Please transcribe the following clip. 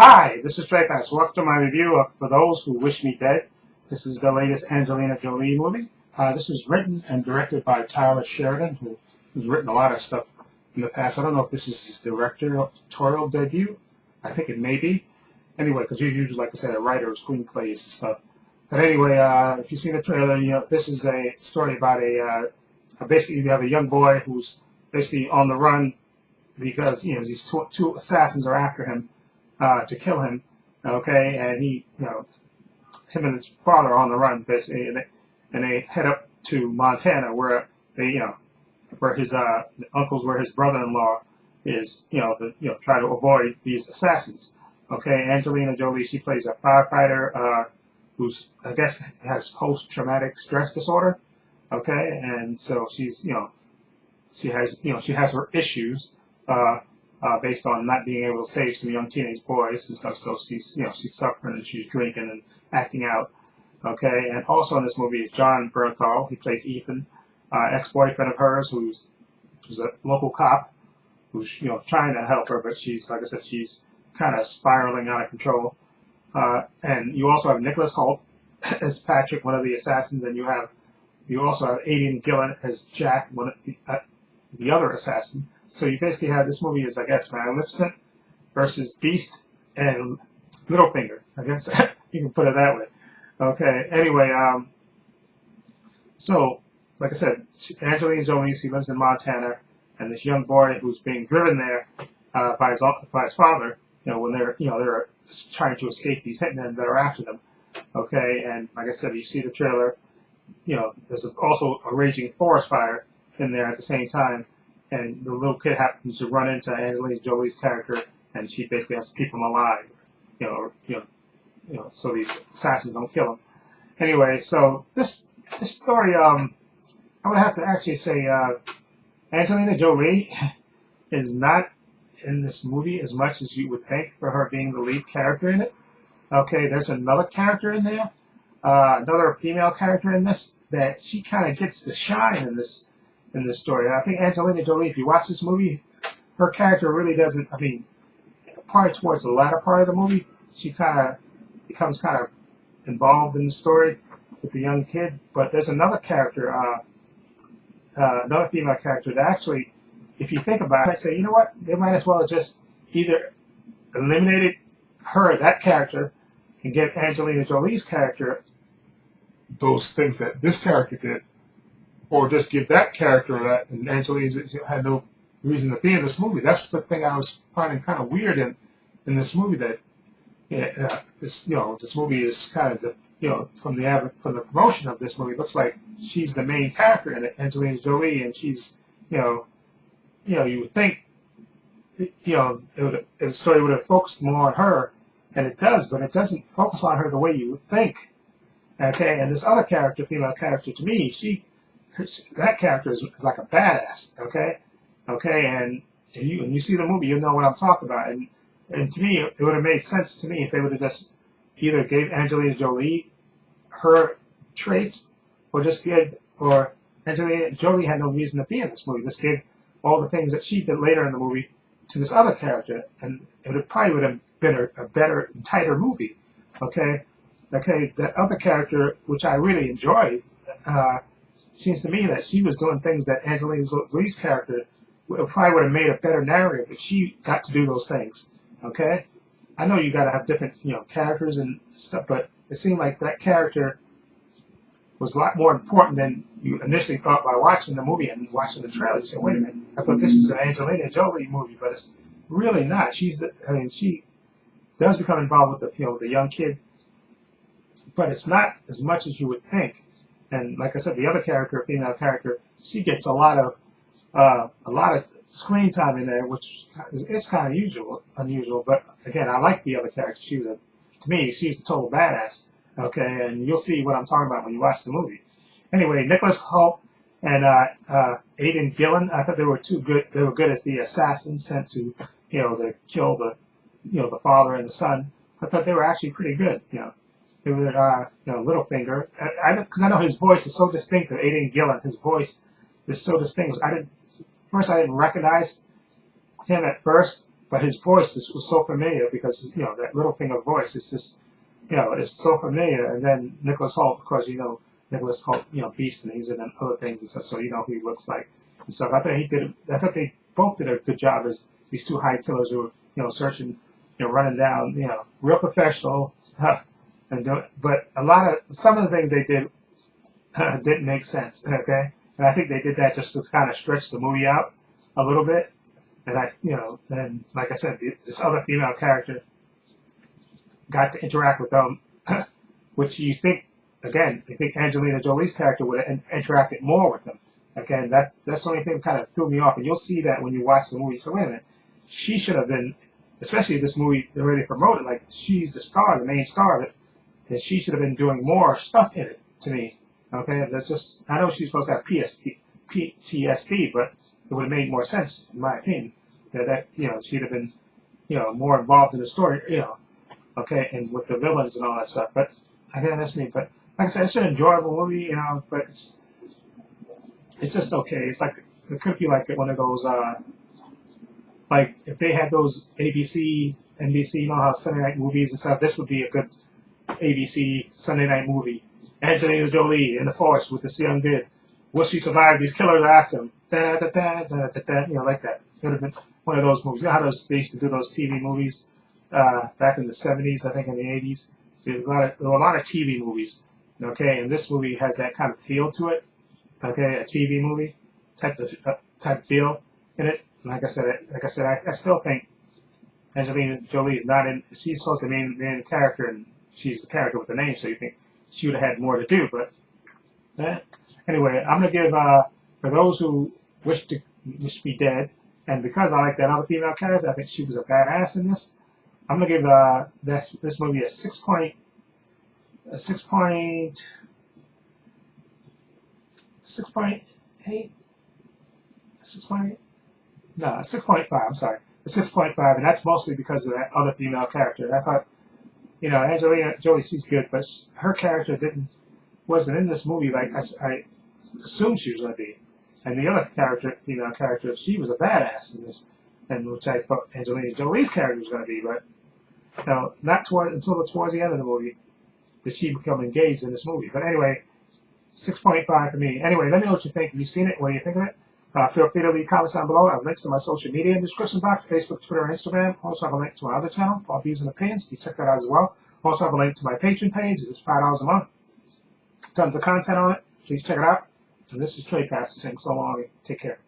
Hi, this is Trey Pass. Welcome to my review of For Those Who Wish Me Dead. This is the latest Angelina Jolie movie. This was written and directed by Tyler Sheridan, who's written a lot of stuff in the past. I don't know if this is his directorial debut. I think it may be. Anyway, because he's usually, like I said, a writer of screenplays and stuff. But anyway, if you've seen the trailer, this is a story about basically you have a young boy who's basically on the run because these two assassins are after him. To kill him, okay, and him and his father are on the run basically, and they head up to Montana where where his uncles, where his brother-in-law is, try to avoid these assassins. Okay, Angelina Jolie, she plays a firefighter who's, I guess, has post-traumatic stress disorder. Okay, and so she has her issues. Based on not being able to save some young teenage boys and stuff, so she's suffering and she's drinking and acting out. Okay, and also in this movie is Jon Bernthal. He plays Ethan, ex-boyfriend of hers, who's a local cop, who's trying to help her, but she's, like I said, she's kind of spiraling out of control. And you also have Nicholas Hoult as Patrick, one of the assassins, and you also have Aidan Gillen as Jack, one of the other assassin. So you basically have, this movie is, I guess, Maleficent versus Beast and Littlefinger. I guess you can put it that way. Okay. Anyway, so like I said, Angelina Jolie, she lives in Montana, and this young boy who's being driven there by his father. When they're trying to escape these hitmen that are after them. Okay, and like I said, you see the trailer. There's also a raging forest fire in there at the same time. And the little kid happens to run into Angelina Jolie's character, and she basically has to keep him alive, so these assassins don't kill him. Anyway, so this story, I would have to actually say, Angelina Jolie is not in this movie as much as you would think for her being the lead character in it. Okay, there's another character in there, another female character in this that she kind of gets to shine in this story. I think Angelina Jolie, if you watch this movie, her character really doesn't, probably towards the latter part of the movie, she kind of becomes kind of involved in the story with the young kid. But there's another character, another female character that actually, if you think about it, I'd say, you know what, they might as well have just either eliminated that character, and give Angelina Jolie's character those things that this character did, or just give that character that, and Angelina had no reason to be in this movie. That's the thing I was finding kind of weird in this movie, that this movie is kind of from the promotion of this movie, it looks like she's the main character in it, Angelina Jolie, and she's you would think the story would have focused more on her, and it does, but it doesn't focus on her the way you would think. Okay, and this other character, female character, to me, that character is like a badass, okay, and you see the movie, you know what I'm talking about, and to me, it would have made sense to me if they would have just either gave Angelina Jolie her traits, or Angelina Jolie had no reason to be in this movie, just give all the things that she did later in the movie to this other character, and it probably would have been a better, tighter movie, okay, that other character, which I really enjoyed, seems to me that she was doing things that Angelina Jolie's character probably would have made a better narrative if she got to do those things. Okay, I know you got to have different characters and stuff, but it seemed like that character was a lot more important than you initially thought by watching the movie and watching the trailer. You said, "Wait a minute, I thought this is an Angelina Jolie movie," but it's really not. She does become involved with the young kid, but it's not as much as you would think. And like I said, the other character, female character, she gets a lot of screen time in there, which is kind of unusual. But again, I like the other character. To me, she was a total badass. Okay, and you'll see what I'm talking about when you watch the movie. Anyway, Nicholas Hoult and Aidan Gillen, I thought they were good. They were good as the assassins sent to to kill the father and the son. I thought they were actually pretty good. They were, Littlefinger. Because I know his voice is so distinctive. Aidan Gillen, his voice is so distinguished. I didn't recognize him at first but his voice was so familiar because that Littlefinger voice is just it's so familiar. And then Nicholas Hoult, of course, Nicholas Hoult, Beast, and he's in other things and stuff, so who he looks like and stuff. I thought they both did a good job as these two high killers who were searching, running down, real professional, but some of the things they did didn't make sense. Okay, and I think they did that just to kind of stretch the movie out a little bit. And and like I said, this other female character got to interact with them, which you think Angelina Jolie's character would have interacted more with them. Okay, that's the only thing that kind of threw me off, and you'll see that when you watch the movie. So wait a minute, she should have been, especially this movie, the way they promote it, like she's the star, the main star of it, and she should have been doing more stuff in it. To me, okay, that's just, I know she's supposed to have PTSD, but it would have made more sense, in my opinion, that she'd have been more involved in the story, okay, and with the villains and all that stuff. But again, that's me. But like I said, it's an enjoyable movie, but it's just okay. It's like, it could be like one of those, like if they had those ABC, NBC, how Sunday night movies and stuff, this would be a good ABC Sunday night movie. Angelina Jolie in the forest with this young kid. Will she survive these killers after him? Da, da, da, da, da, da, like that. It would have been one of those movies. How they used to do those TV movies back in the 70s, I think in the 80s. There were a lot of TV movies. Okay, and this movie has that kind of feel to it. Okay, a TV movie type deal in it. Like I said, I still think Angelina Jolie is not in. She's supposed to be the main character, and she's the character with the name. So you think she would have had more to do, but anyway, I'm gonna give for those who wish to be dead, and because I like that other female character, I think she was a badass in this. I'm gonna give this movie a 6.8. No, 6.5. I'm sorry, a 6.5, and that's mostly because of that other female character. I thought, Angelina Jolie, she's good, but her character wasn't in this movie like I assumed she was going to be. And the other female character, she was a badass in this, and which I thought Angelina Jolie's character was going to be, but not until towards the end of the movie did she become engaged in this movie. But anyway, 6.5 for me. Anyway, let me know what you think. Have you seen it? What do you think of it? Feel free to leave comments down below. I have links to my social media in the description box, Facebook, Twitter, and Instagram. Also have a link to my other channel, Paul Views and Opinions. You check that out as well. Also have a link to my Patreon page. It's $5 a month. Tons of content on it. Please check it out. And this is Trade Pastor saying so long. Take care.